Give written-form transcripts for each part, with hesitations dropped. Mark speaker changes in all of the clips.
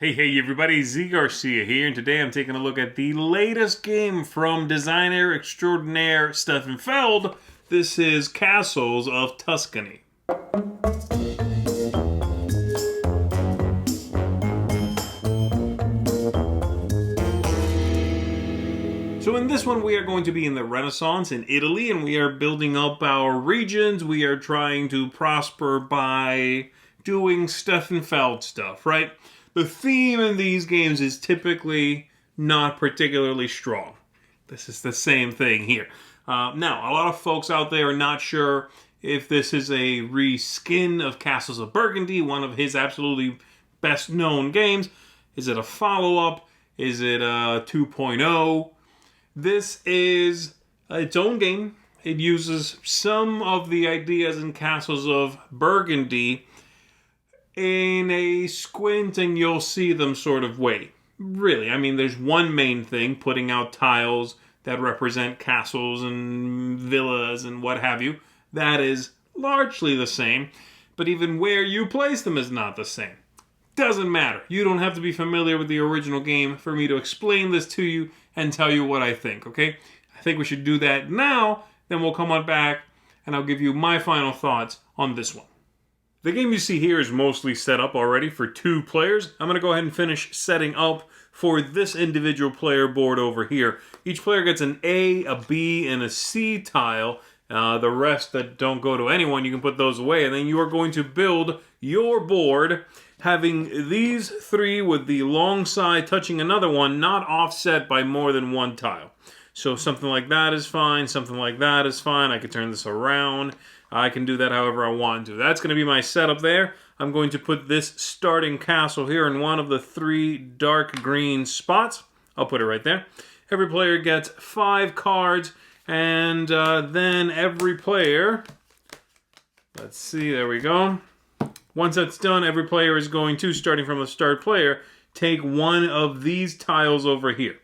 Speaker 1: Hey everybody, Garcia here, and today I'm taking a look at the latest game from designer extraordinaire Stefan Feld. This is Castles of Tuscany. So in this one we are going to be in the Renaissance in Italy, and we are building up our regions. We are trying to prosper by doing Stefan Feld stuff, right? The theme in these games is typically not particularly strong. This is the same thing here. Now, a lot of folks out there are not sure if this is a reskin of Castles of Burgundy, one of his absolutely best known games. Is it a follow-up? Is it a 2.0? This is its own game. It uses some of the ideas in Castles of Burgundy in a squint and you'll see them sort of way. Really, I mean, there's one main thing, putting out tiles that represent castles and villas and what have you. That is largely the same, but even where you place them is not the same. Doesn't matter. You don't have to be familiar with the original game for me to explain this to you and tell you what I think, okay? I think we should do that now, then we'll come on back and I'll give you my final thoughts on this one. The game you see here is mostly set up already for 2 players. I'm going to go ahead and finish setting up for this individual player board over here. Each player gets an A, a B, and a C tile. The rest that don't go to anyone, you can put those away. And then you are going to build your board having these 3 with the long side touching another one, not offset by more than 1 tile. So something like that is fine. Something like that is fine. I could turn this around. I can do that however I want to. That's going to be my setup there. I'm going to put this starting castle here in one of the 3 dark green spots. I'll put it right there. Every player gets 5 cards, and then every player, let's see, there we go. Once that's done, every player is going to, starting from the start player, take one of these tiles over here.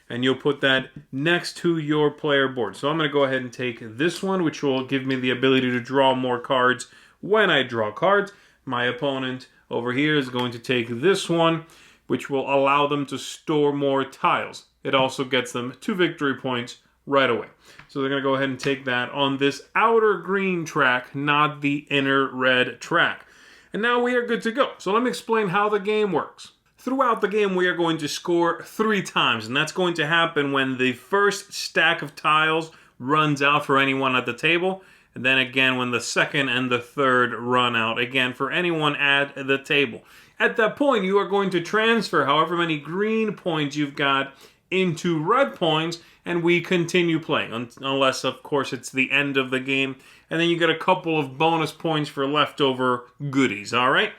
Speaker 1: And you'll put that next to your player board. So I'm going to go ahead and take this one, which will give me the ability to draw more cards when I draw cards. My opponent over here is going to take this one, which will allow them to store more tiles. It also gets them 2 victory points right away. So they're going to go ahead and take that on this outer green track, not the inner red track. And now we are good to go. So let me explain how the game works. Throughout the game, we are going to score 3 times, and that's going to happen when the first stack of tiles runs out for anyone at the table, and then again when the second and the third run out, again for anyone at the table. At that point, you are going to transfer however many green points you've got into red points, and we continue playing, unless, of course, it's the end of the game, and then you get a couple of bonus points for leftover goodies, all right?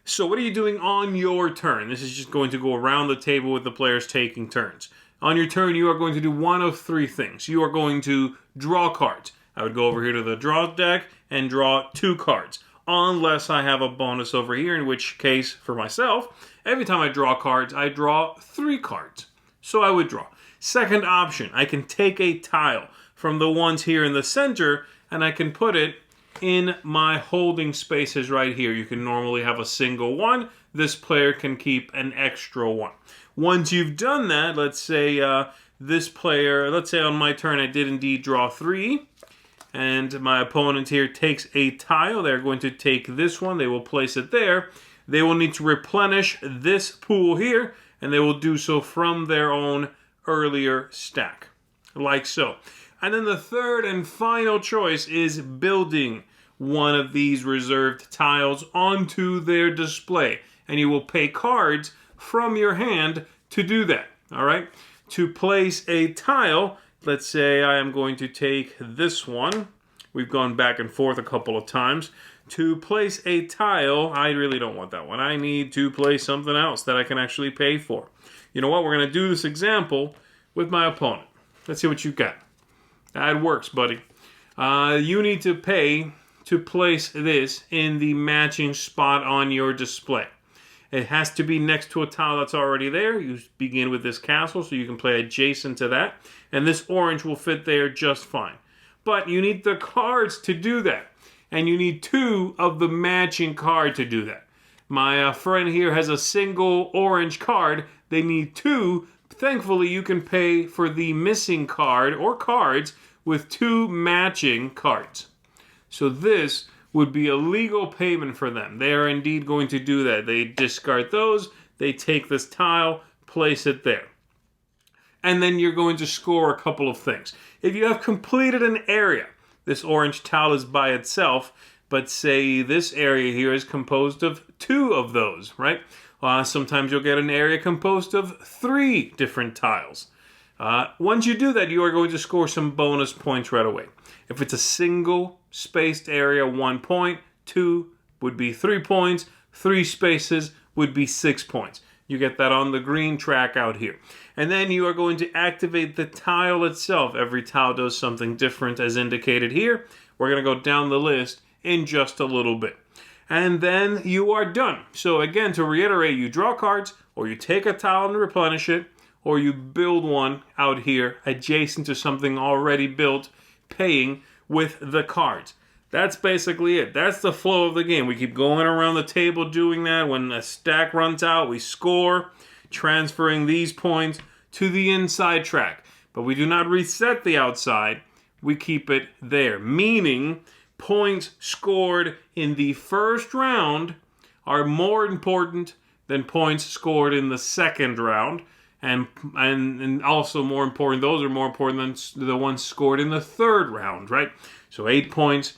Speaker 1: So what are you doing on your turn? This is just going to go around the table with the players taking turns. On your turn, you are going to do one of 3 things. You are going to draw cards. I would go over here to the draw deck and draw 2 cards. Unless I have a bonus over here, in which case, for myself, every time I draw cards, I draw 3 cards. So I would draw. Second option, I can take a tile from the ones here in the center, and I can put it in my holding spaces right here. You can normally have a single one. This player can keep an extra one. Once you've done that, let's say this player, let's say on my turn I did indeed draw 3, and my opponent here takes a tile. They're going to take this one. They will place it there. They will need to replenish this pool here, and they will do so from their own earlier stack, like so. And then the third and final choice is building one of these reserved tiles onto their display. And you will pay cards from your hand to do that, all right? To place a tile, let's say I am going to take this one. We've gone back and forth a couple of times. To place a tile, I really don't want that one. I need to place something else that I can actually pay for. You know what? We're going to do this example with my opponent. Let's see what you got. That works, buddy. You need to pay to place this in the matching spot on your display. It has to be next to a tile that's already there. You begin with this castle, so you can play adjacent to that. And this orange will fit there just fine. But you need the cards to do that. And you need 2 of the matching card to do that. My friend here has a single orange card. They need 2. Thankfully, you can pay for the missing card or cards with 2 matching cards. So this would be a legal payment for them. They are indeed going to do that. They discard those. They take this tile, place it there. And then you're going to score a couple of things. If you have completed an area, this orange tile is by itself, but say this area here is composed of 2 of those, right? Sometimes you'll get an area composed of 3 different tiles. Once you do that, you are going to score some bonus points right away. If it's a single spaced area, 1 point, 2 would be 3 points, 3 spaces would be 6 points. You get that on the green track out here. And then you are going to activate the tile itself. Every tile does something different as indicated here. We're going to go down the list in just a little bit. And then you are done. So again, to reiterate, you draw cards, or you take a tile and replenish it, or you build one out here adjacent to something already built, paying with the cards. That's basically it. That's the flow of the game. We keep going around the table doing that. When a stack runs out, we score, transferring these points to the inside track. But we do not reset the outside. We keep it there, meaning points scored in the first round are more important than points scored in the second round. And also more important, those are more important than the ones scored in the third round, right? So 8 points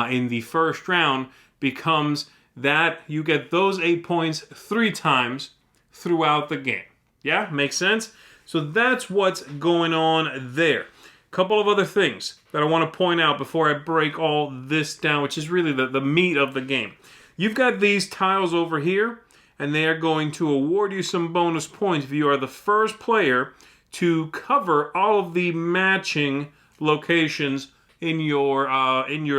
Speaker 1: in the first round becomes that you get those 8 points 3 times throughout the game. Yeah, makes sense? So that's what's going on there. Couple of other things that I want to point out before I break all this down, which is really the meat of the game. You've got these tiles over here, and they are going to award you some bonus points if you are the first player to cover all of the matching locations in your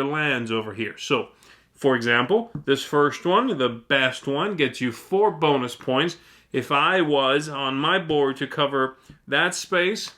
Speaker 1: lands over here. So, for example, this first one, the best one, gets you 4 bonus points. If I was on my board to cover that space,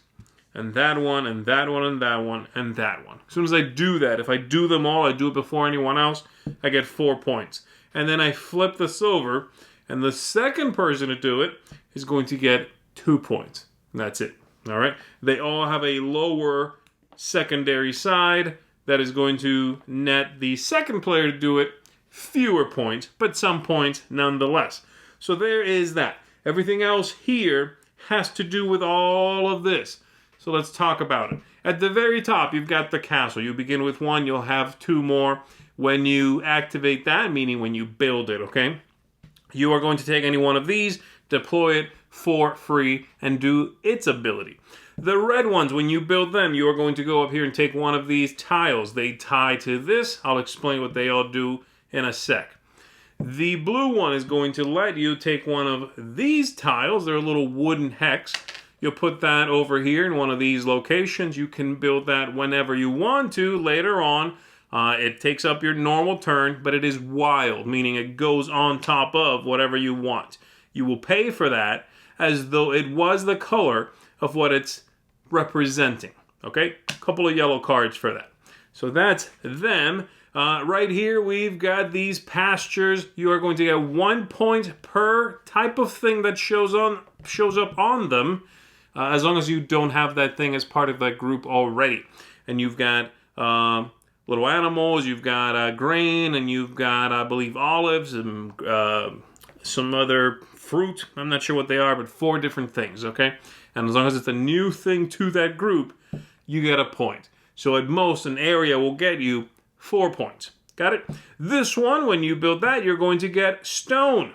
Speaker 1: and that one, and that one, and that one, and that one. As soon as I do that, if I do them all, I do it before anyone else, I get 4 points. And then I flip this over, and the second person to do it is going to get 2 points. And that's it. All right? They all have a lower secondary side that is going to net the second player to do it fewer points, but some points nonetheless. So there is that. Everything else here has to do with all of this. So let's talk about it. At the very top, you've got the castle. You begin with 1, you'll have 2 more when you activate that, meaning when you build it, okay? You are going to take any one of these, deploy it for free, and do its ability. The red ones, when you build them, you are going to go up here and take one of these tiles. They tie to this. I'll explain what they all do in a sec. The blue one is going to let you take one of these tiles. They're a little wooden hex. You'll put that over here in one of these locations. You can build that whenever you want to later on. It takes up your normal turn, but it is wild, meaning it goes on top of whatever you want. You will pay for that as though it was the color of what it's representing. Okay? A couple of yellow cards for that. So that's them. Right here, we've got these pastures. You are going to get 1 point per type of thing that shows up on them. As long as you don't have that thing as part of that group already. And you've got little animals, you've got grain, and you've got, I believe, olives, and some other fruit. I'm not sure what they are, but 4 different things, okay? And as long as it's a new thing to that group, you get a point. So at most, an area will get you 4 points. Got it? This one, when you build that, you're going to get stone.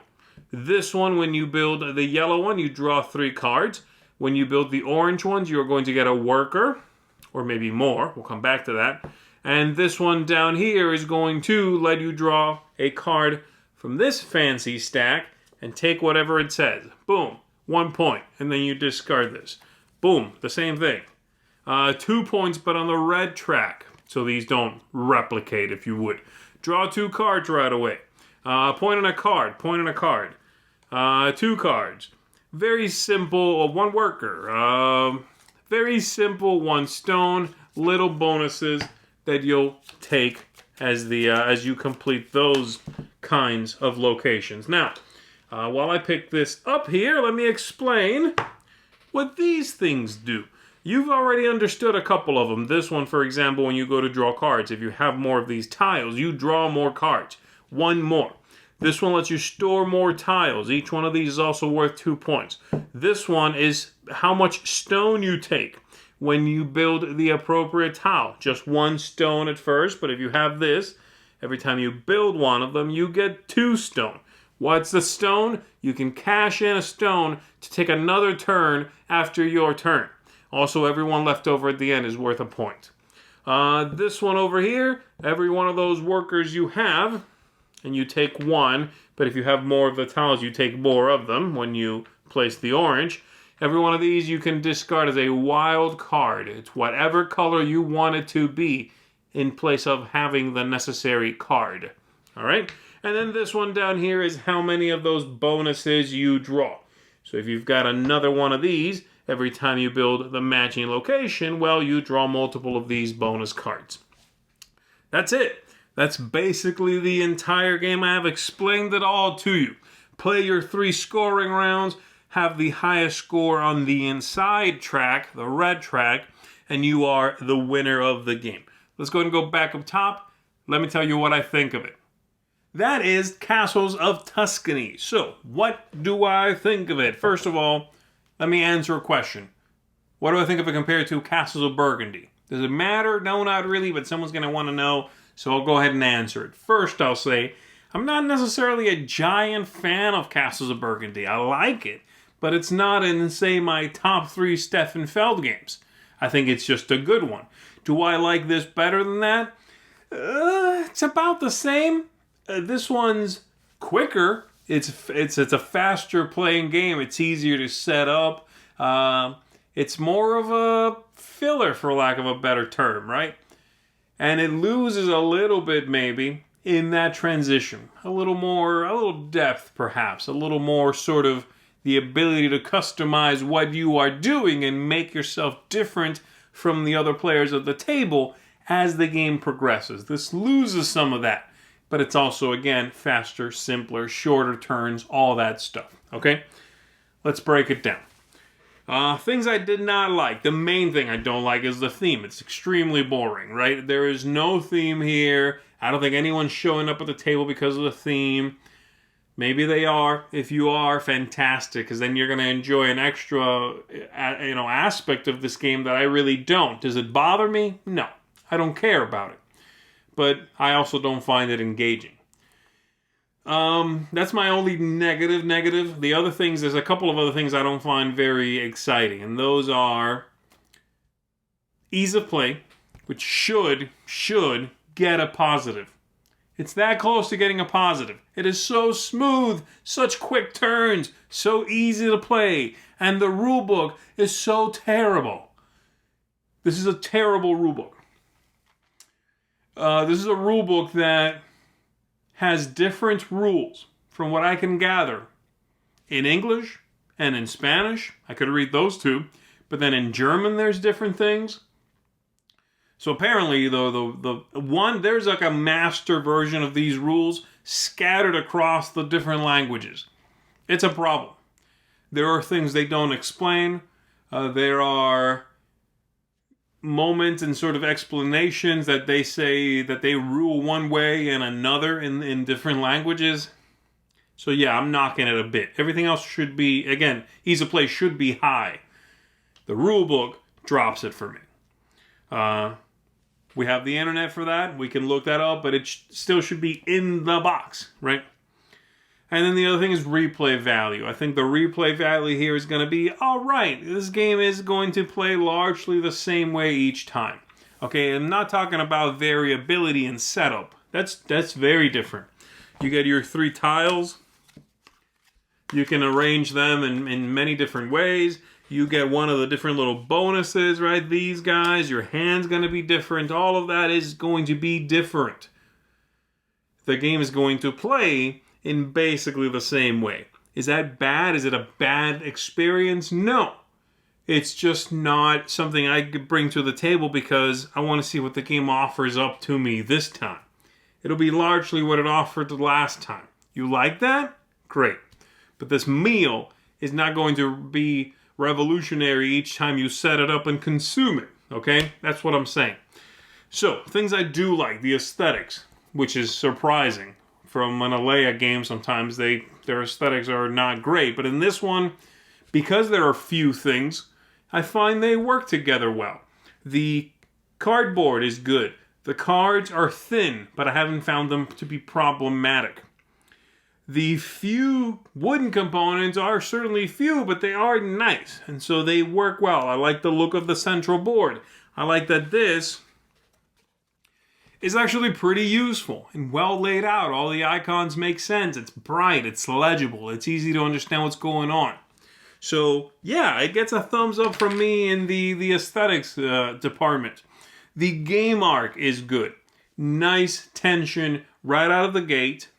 Speaker 1: This one, when you build the yellow one, you draw 3 cards. When you build the orange ones, you're going to get a worker, or maybe more. We'll come back to that. And this one down here is going to let you draw a card from this fancy stack and take whatever it says. Boom, 1 point. And then you discard this. Boom, the same thing. 2 points, but on the red track. So these don't replicate, if you would. Draw 2 cards right away. Point on a card, point on a card. 2 cards. Very simple, 1 worker. Very simple, 1 stone. Little bonuses that you'll take as you complete those kinds of locations. Now, while I pick this up here, let me explain what these things do. You've already understood a couple of them. This one, for example, when you go to draw cards, if you have more of these tiles, you draw more cards. One more. This one lets you store more tiles. Each one of these is also worth 2 points. This one is how much stone you take when you build the appropriate tile. Just 1 stone at first, but if you have this, every time you build one of them, you get 2 stone. What's the stone? You can cash in a stone to take another turn after your turn. Also, every one left over at the end is worth a point. This one over here, every one of those workers you have, and you take 1, but if you have more of the tiles, you take more of them when you place the orange. Every one of these you can discard as a wild card. It's whatever color you want it to be in place of having the necessary card. All right? And then this one down here is how many of those bonuses you draw. So if you've got another one of these, every time you build the matching location, well, you draw multiple of these bonus cards. That's it. That's basically the entire game. I have explained it all to you. Play your 3 scoring rounds, have the highest score on the inside track, the red track, and you are the winner of the game. Let's go ahead and go back up top. Let me tell you what I think of it. That is Castles of Tuscany. So, what do I think of it? First of all, let me answer a question. What do I think of it compared to Castles of Burgundy? Does it matter? No, not really, but someone's going to want to know, so I'll go ahead and answer it. First, I'll say, I'm not necessarily a giant fan of Castles of Burgundy. I like it, but it's not in, say, my top 3 Stefan Feld games. I think it's just a good one. Do I like this better than that? It's about the same. This one's quicker. It's a faster playing game. It's easier to set up. It's more of a filler, for lack of a better term, right? And it loses a little bit, maybe, in that transition. A little depth, perhaps. A little more sort of the ability to customize what you are doing and make yourself different from the other players at the table as the game progresses. This loses some of that. But it's also, again, faster, simpler, shorter turns, all that stuff. Okay? Let's break it down. Things I did not like. The main thing I don't like is the theme. It's extremely boring, right? There is no theme here. I don't think anyone's showing up at the table because of the theme. Maybe they are. If you are, fantastic, because then you're going to enjoy an extra aspect of this game that I really don't. Does it bother me? No. I don't care about it. But I also don't find it engaging. That's my only negative. The other things, there's a couple of other things I don't find very exciting. And those are ease of play, which should get a positive. It's that close to getting a positive. It is so smooth, such quick turns, so easy to play. And the rulebook is so terrible. This is a terrible rulebook. This is a rulebook that has different rules, from what I can gather, in English and in Spanish. I could read those two. But then in German, there's different things. So apparently, there's like a master version of these rules scattered across the different languages. It's a problem. There are things they don't explain. There are moments and sort of explanations that they say that they rule one way and another in different languages. So yeah, I'm knocking it a bit. Everything else should be, again, ease of play should be high. The rule book drops it for me. We have the internet for that. We can look that up, but it still should be in the box, right? And then the other thing is replay value. I think the replay value here is going to be, all right, this game is going to play largely the same way each time. Okay, I'm not talking about variability in setup. That's very different. You get your 3 tiles. You can arrange them in many different ways. You get one of the different little bonuses, right? These guys, your hand's going to be different. All of that is going to be different. The game is going to play in basically the same way. Is that bad? Is it a bad experience? No. It's just not something I could bring to the table because I want to see what the game offers up to me this time. It'll be largely what it offered the last time. You like that? Great. But this meal is not going to be revolutionary each time you set it up and consume it. Okay? That's what I'm saying. So, things I do like, the aesthetics, which is surprising. From an Alea game, sometimes their aesthetics are not great. But in this one, because there are few things, I find they work together well. The cardboard is good. The cards are thin, but I haven't found them to be problematic. The few wooden components are certainly few, but they are nice, and so they work well. I like the look of the central board. I like that this is actually pretty useful and well laid out. All the icons make sense. It's bright, it's legible, it's easy to understand what's going on. So, yeah, it gets a thumbs up from me in the aesthetics department. The game arc is good. Nice tension right out of the gate.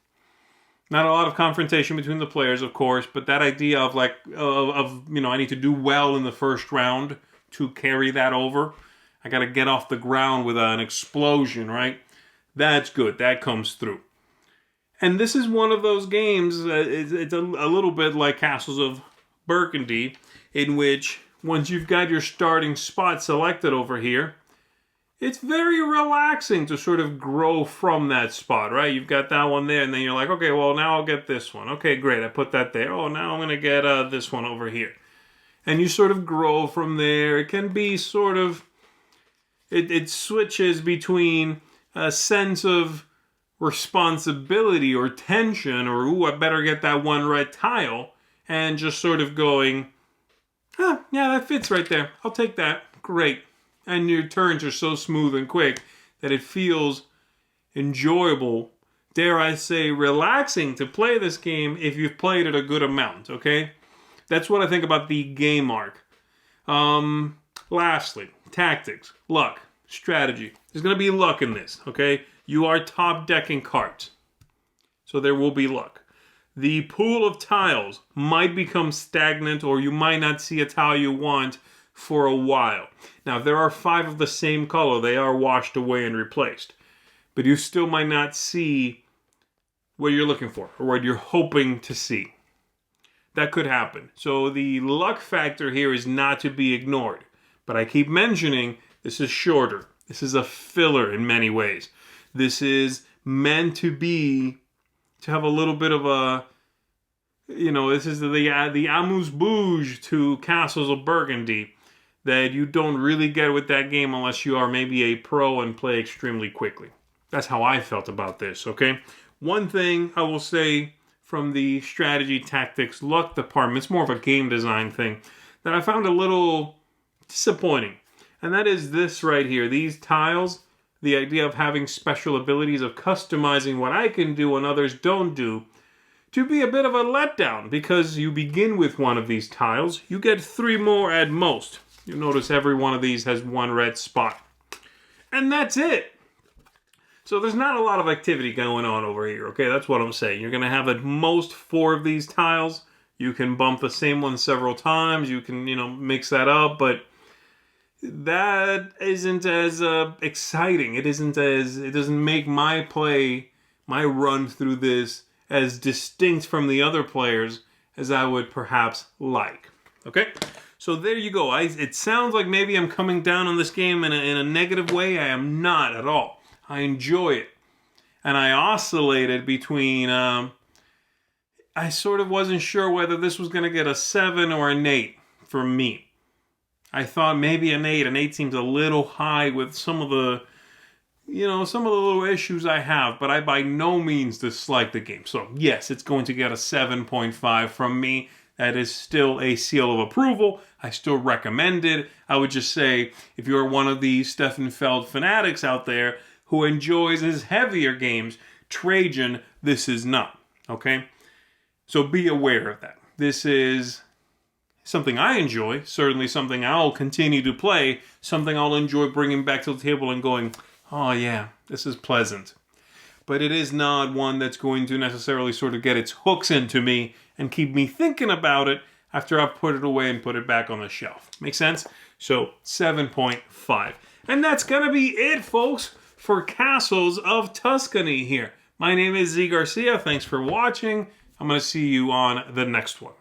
Speaker 1: Not a lot of confrontation between the players, of course, but that idea of I need to do well in the first round to carry that over. I got to get off the ground with an explosion, right? That's good. That comes through. And this is one of those games, it's a little bit like Castles of Burgundy, in which once you've got your starting spot selected over here, it's very relaxing to sort of grow from that spot, right? You've got that one there, and then you're like, okay, well, now I'll get this one. Okay, great, I put that there. Oh, now I'm going to get this one over here. And you sort of grow from there. It can be sort of... It switches between a sense of responsibility or tension or, ooh, I better get that one red tile, and just sort of going, yeah, that fits right there. I'll take that. Great. And your turns are so smooth and quick that it feels enjoyable, dare I say, relaxing to play this game if you've played it a good amount, okay? That's what I think about the game arc. Lastly, tactics, luck, strategy. There's going to be luck in this, okay? You are top decking cards, so there will be luck. The pool of tiles might become stagnant, or you might not see a tile you want for a while. Now, if there are 5 of the same color, they are washed away and replaced. But you still might not see what you're looking for, or what you're hoping to see. That could happen. So the luck factor here is not to be ignored. But I keep mentioning, this is shorter. This is a filler in many ways. This is meant to have a little bit of a, this is the amuse-bouche to Castles of Burgundy that you don't really get with that game unless you are maybe a pro and play extremely quickly. That's how I felt about this, okay? One thing I will say from the strategy, tactics, luck department, it's more of a game design thing, that I found a little disappointing. And that is this right here. These tiles, the idea of having special abilities, of customizing what I can do and others don't do, to be a bit of a letdown, because you begin with one of these tiles, you get 3 more at most. You'll notice every one of these has 1 red spot. And that's it. So there's not a lot of activity going on over here, okay? That's what I'm saying. You're going to have at most 4 of these tiles. You can bump the same one several times. You can, mix that up, but that isn't as exciting. It doesn't make my run through this as distinct from the other players as I would perhaps like. Okay? So there you go. It sounds like maybe I'm coming down on this game in a negative way. I am not at all. I enjoy it. And I oscillated between... I sort of wasn't sure whether this was going to get a 7 or an 8 for me. I thought maybe an 8. An 8 seems a little high with some of the little issues I have, but I by no means dislike the game. So yes, it's going to get a 7.5 from me. That is still a seal of approval. I still recommend it. I would just say, if you're one of the Stefan Feld fanatics out there who enjoys his heavier games, Trajan, this is not. Okay? So be aware of that. This is something I enjoy, certainly something I'll continue to play, something I'll enjoy bringing back to the table and going, oh yeah, this is pleasant. But it is not one that's going to necessarily sort of get its hooks into me and keep me thinking about it after I've put it away and put it back on the shelf. Make sense? So 7.5. And that's going to be it, folks, for castles of Tuscany here. My name is Z Garcia. Thanks for watching. I'm going to see you on the next one.